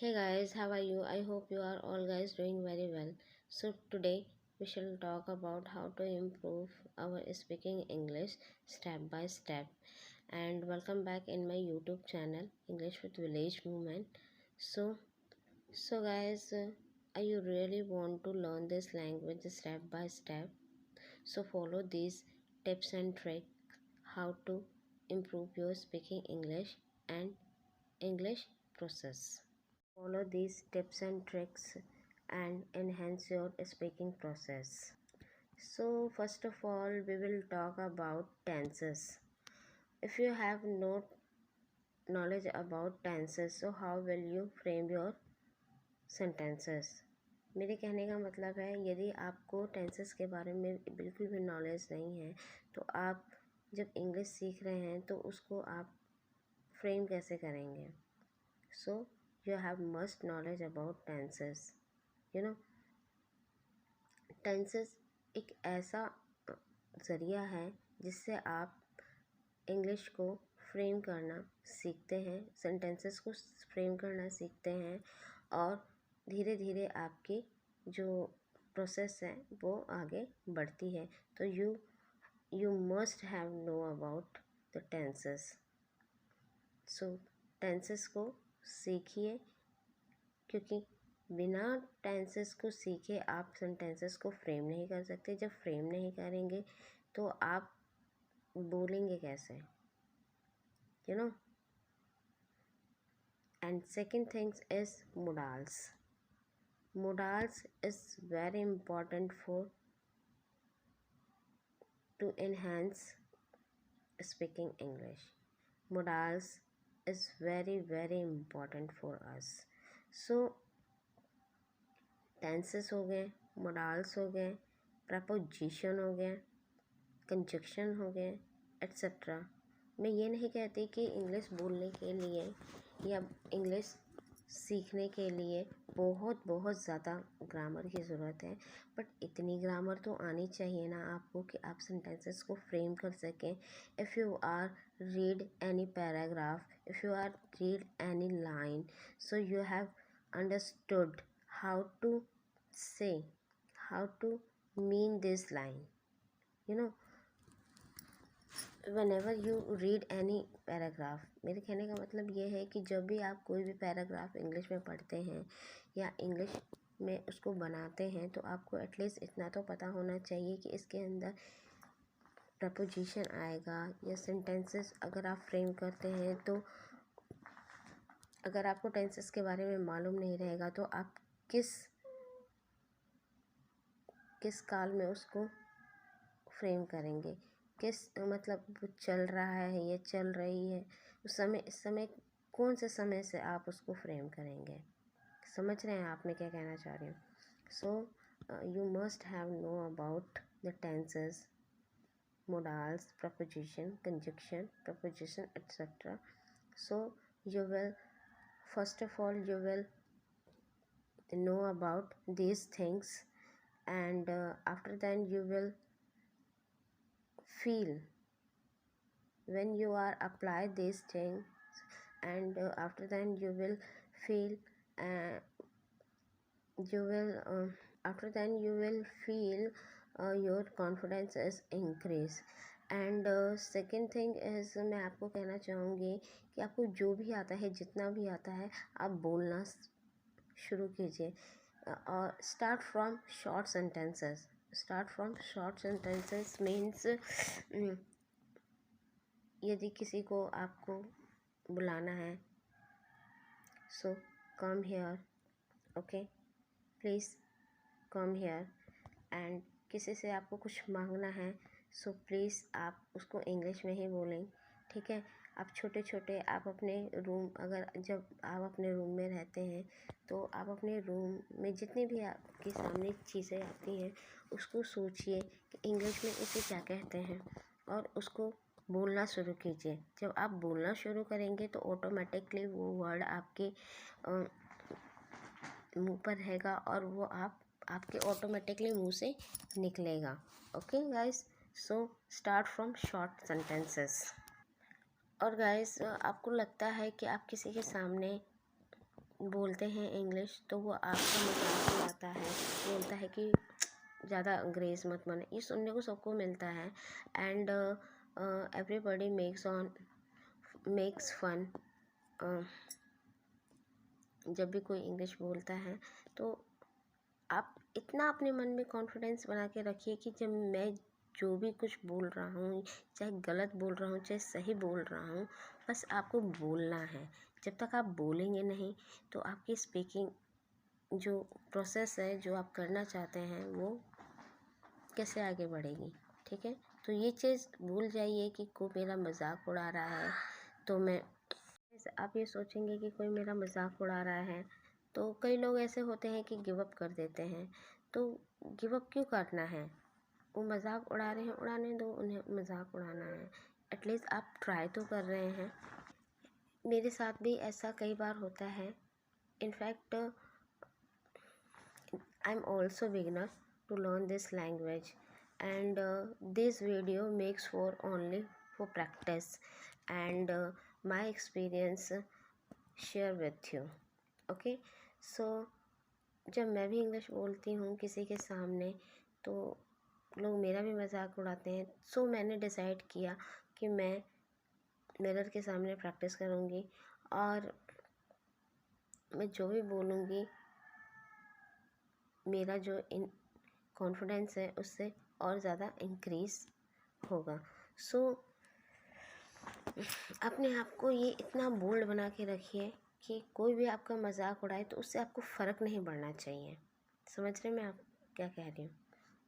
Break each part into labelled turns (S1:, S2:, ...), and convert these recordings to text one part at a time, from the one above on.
S1: Hey guys, how are you? I hope you are all guys doing very well. So today we shall talk about how to improve our speaking English step by step. And welcome back in my YouTube channel English with Village Movement. So guys, are you really want to learn this language step by step? So follow these tips and tricks how to improve your speaking English and English process. Follow these tips and tricks and enhance your speaking process. So first of all, we will talk about tenses. If you have no knowledge about tenses, so how will you frame your sentences? मेरे कहने का मतलब है, यदि आपको tenses के बारे में बिल्कुल भी नॉलेज नहीं है तो आप जब इंग्लिश सीख रहे हैं तो उसको आप फ्रेम कैसे करेंगे. सो you have must knowledge about tenses. you know tenses एक ऐसा ज़रिया है जिससे आप इंग्लिश को फ्रेम करना सीखते हैं, सेंटेंसेस को फ्रेम करना सीखते हैं और धीरे धीरे आपकी जो प्रोसेस है वो आगे बढ़ती है. तो you must have know about the tenses. So tenses को सीखिए, क्योंकि बिना टेंसेस को सीखे आप सेंटेंसेस को फ्रेम नहीं कर सकते. जब फ्रेम नहीं करेंगे तो आप बोलेंगे कैसे, you know. And second things is modals. Modals is very important for to enhance speaking English. Modals is very important for us. So tenses हो गए, मोडाल्स हो गए, प्रपोजिशन हो गए, कंजक्शन हो गए, एट्सेट्रा. मैं ये नहीं कहती कि इंग्लिश बोलने के लिए या इंग्लिश सीखने के लिए बहुत ज़्यादा ग्रामर की ज़रूरत है, बट इतनी ग्रामर तो आनी चाहिए ना आपको कि आप सेंटेंसेस को फ्रेम कर सकें. If you are read any paragraph, if you are read any line, so you have understood how to say, how to mean this line. Whenever you read any paragraph, मेरे कहने का मतलब ये है कि जब भी आप कोई भी पैराग्राफ इंग्लिश में पढ़ते हैं या इंग्लिश में उसको बनाते हैं तो आपको एटलीस्ट इतना तो पता होना चाहिए कि इसके अंदर प्रपोजिशन आएगा या सेंटेंसेस अगर आप फ्रेम करते हैं. तो अगर आपको टेंसेस के बारे में मालूम नहीं रहेगा तो आप किस काल में उसको फ्रेम करेंगे, किस मतलब वो चल रहा है या चल रही है उस समय, इस समय कौन से समय से आप उसको फ्रेम करेंगे. समझ रहे हैं आप मैं क्या कहना चाह रही हूँ. So you must have know about the tenses, modals, preposition, conjunction, preposition, etc. So you will, first of all, you will know about these things, and after then you will feel when you are apply these things, and after then you will feel you will after then you will feel your confidence is increase. And second thing is, मैं आपको कहना चाहूँगी कि आपको जो भी आता है, जितना भी आता है, आप बोलना शुरू कीजिए. और start from short sentences. Start from short sentences means यदि किसी को आपको बुलाना है, so come here, okay, please come here. And किसी से आपको कुछ मांगना है, सो प्लीज़ आप उसको इंग्लिश में ही बोलें, ठीक है. आप छोटे छोटे आप अपने रूम, अगर जब आप अपने रूम में रहते हैं तो आप अपने रूम में जितनी भी आपके सामने चीज़ें आती हैं उसको सोचिए कि इंग्लिश में इसे क्या कहते हैं और उसको बोलना शुरू कीजिए. जब आप बोलना शुरू करेंगे तो ऑटोमेटिकली वो वर्ड आपके मुंह पर रहेगा और वो आपके ऑटोमेटिकली मुंह से निकलेगा. Okay guys, so start from short sentences. और गाइस, आपको लगता है कि आप किसी के सामने बोलते हैं इंग्लिश तो वो आपका मजाक उड़ाता है, बोलता है कि ज़्यादा अंग्रेज मत बने। ये सुनने को सबको मिलता है। And everybody makes fun. जब भी कोई इंग्लिश बोलता है तो आप इतना अपने मन में कॉन्फिडेंस बना के रखिए कि जब मैं जो भी कुछ बोल रहा हूँ, चाहे गलत बोल रहा हूँ चाहे सही बोल रहा हूँ, बस आपको बोलना है। जब तक आप बोलेंगे नहीं तो आपकी स्पीकिंग जो प्रोसेस है, जो आप करना चाहते हैं, वो कैसे आगे बढ़ेगी। ठीक है, तो ये चीज़ भूल जाइए कि कोई मेरा मजाक उड़ा रहा है तो मैं, आप ये सोचेंगे कि कोई मेरा मजाक उड़ा रहा है तो कई लोग ऐसे होते हैं कि गिव अप कर देते हैं। तो गिव अप क्यों करना है? वो मजाक उड़ा रहे हैं, उड़ाने दो, उन्हें मजाक उड़ाना है। एटलीस्ट आप ट्राई तो कर रहे हैं। मेरे साथ भी ऐसा कई बार होता है। In fact I am also beginner to learn this language and this video makes for only for practice and my experience share with you. Okay, so जब मैं भी इंग्लिश बोलती हूँ किसी के सामने तो लोग मेरा भी मजाक उड़ाते हैं। सो मैंने डिसाइड किया कि मैं मिरर के सामने प्रैक्टिस करूँगी और मैं जो भी बोलूँगी मेरा जो इन कॉन्फिडेंस है उससे और ज़्यादा इंक्रीज़ होगा। सो अपने आप को ये इतना बोल्ड बना के रखिए कि कोई भी आपका मजाक उड़ाए तो उससे आपको फ़र्क नहीं पड़ना चाहिए। समझ रहे मैं आप क्या कह रही हूँ?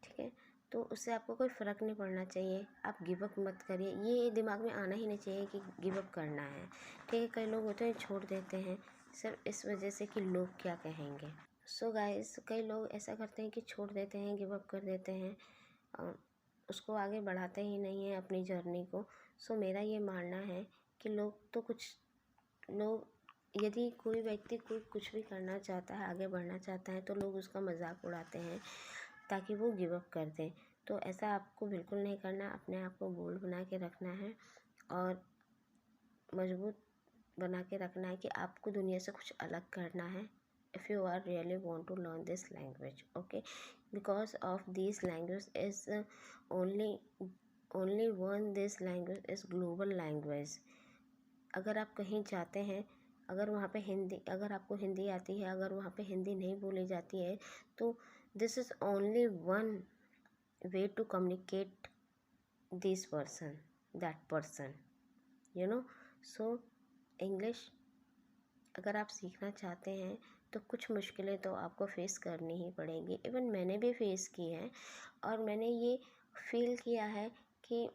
S1: ठीक है, तो उससे आपको कोई फ़र्क नहीं पड़ना चाहिए। आप गिव अप मत करिए, ये दिमाग में आना ही नहीं चाहिए कि गिव अप करना है। ठीक है, कई लोग होते हैं छोड़ देते हैं सिर्फ इस वजह से कि लोग क्या कहेंगे। सो गाइस, कई लोग ऐसा करते हैं कि छोड़ देते हैं, गिव अप कर देते हैं, उसको आगे बढ़ाते ही नहीं हैं अपनी जर्नी को। सो मेरा ये मानना है कि लोग यदि कोई व्यक्ति कोई कुछ भी करना चाहता है, आगे बढ़ना चाहता है, तो लोग उसका मजाक उड़ाते हैं ताकि वो गिव अप कर दे। तो ऐसा आपको बिल्कुल नहीं करना। अपने आप को बोल्ड बना के रखना है और मजबूत बना के रखना है कि आपको दुनिया से कुछ अलग करना है। If you are really want to learn this language, okay, because of this language is only one, this language is global language. अगर आप कहीं जाते हैं, अगर वहाँ पे हिंदी, अगर आपको हिंदी आती है, अगर वहाँ पे हिंदी नहीं बोली जाती है, तो this is only one way to communicate this person, that person, you know. So English अगर आप सीखना चाहते हैं तो कुछ मुश्किलें तो आपको फेस करनी ही पड़ेंगी। इवन मैंने भी फेस की है और मैंने ये फील किया है कि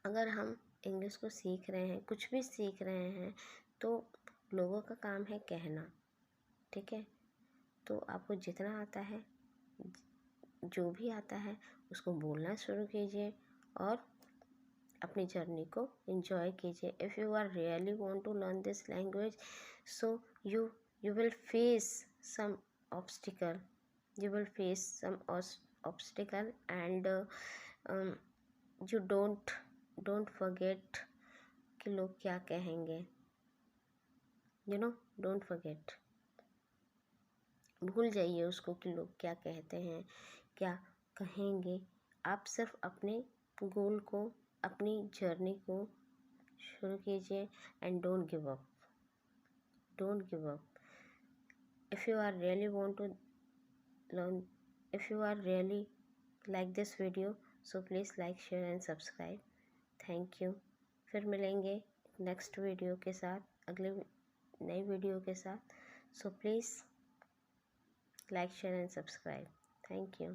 S1: अगर हम इंग्लिश को सीख रहे हैं, कुछ भी सीख रहे हैं, तो लोगों का काम है कहना। ठीक है, तो आपको जितना आता है, जो भी आता है, उसको बोलना शुरू कीजिए और अपनी जर्नी को एंजॉय कीजिए। If you are really want to learn this language, so you will face some obstacle, you will face some obstacle and you don't forget कि लोग क्या कहेंगे, don't forget, भूल जाइए उसको कि लोग क्या कहते हैं, क्या कहेंगे। आप सिर्फ अपने गोल को, अपनी जर्नी को शुरू कीजिए and don't give up, don't give up. If you are really want to learn, if you are really like this video, so please like, share and subscribe. Thank you. फिर मिलेंगे नेक्स्ट वीडियो के साथ, अगले नई video के साथ। So please like, share and subscribe. Thank you.